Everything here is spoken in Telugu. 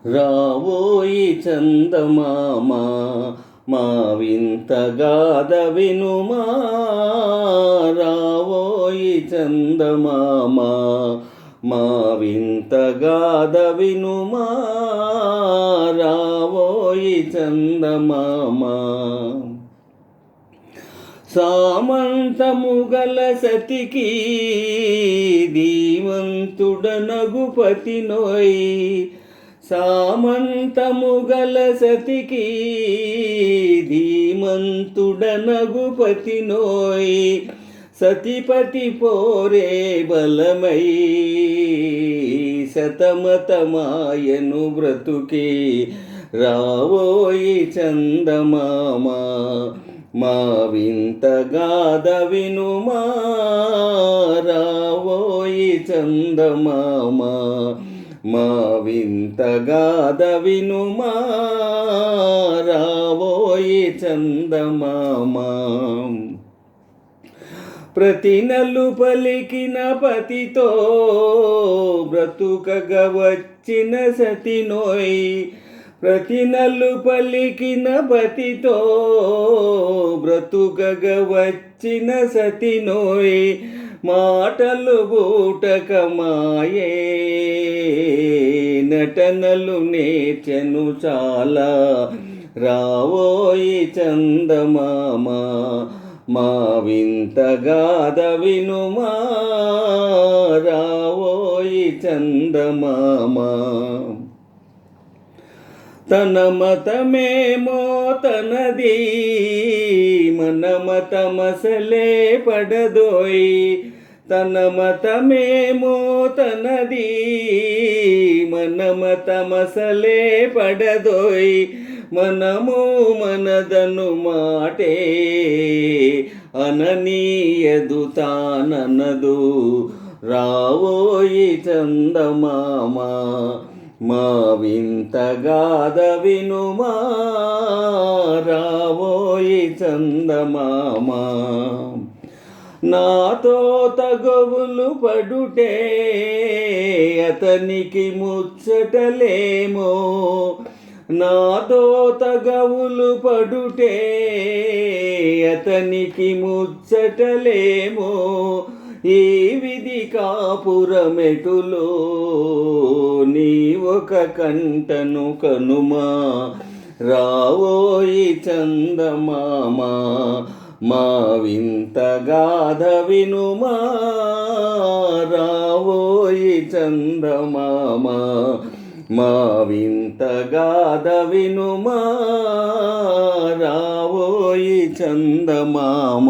రావోయి చందమామ మా వింత గాథ వినుమా. రావోయి చందమామ మా వింత గాథ వినుమా. రావోయి చందమామ సామంతముగల సతికి ధీమంతుడనగుపతి నోయ్. సామంతముగల సతికి ధీమంతుడనగుపతి నోయ్. సతిపతి పోరే బలమై సతమతమాయను బ్రతుకే. రావోయి చందమామ మా వింత గాథ వినుమా. రావోయి చందమామ మా వింత గాథ వినుమా. రావోయి చందమామ ప్రతి నల్లు పలికిన పతితో బ్రతుకగ వచ్చిన సతి నోయ్. ప్రతి నల్లు పలికిన పతితో బ్రతుకగ వచ్చిన సతి నోయ్. మాటలు బూటకమాయే నటనలు నేర్చెను చాలా. రావోయి చందమామ మా వింత గాథ వినుమా. రావోయి చందమామ తన మతమేమో తనది మన మతమసలే పడదోయ్. తన మతమేమో తనది మన మతమసలే పడదోయ్. మనము మనదను మాటే అననీయదు తాననదు. రావోయి చందమామ మా వింత గాథ వినుమా. రావోయి చందమామ నాతో తగవులు పడుటే అతనికి ముచ్చటలేమో. నాతో తగవులు పడుటే అతనికి ముచ్చటలేమో. ఈ విధి కాపురమెటులో నీ ఒక కంటను కనుమా. రావోయి చందమామ మా వింత గాథ వినుమా. రావోయి చందమామ మా వింత గాథ వినుమా. రావోయి చందమామ.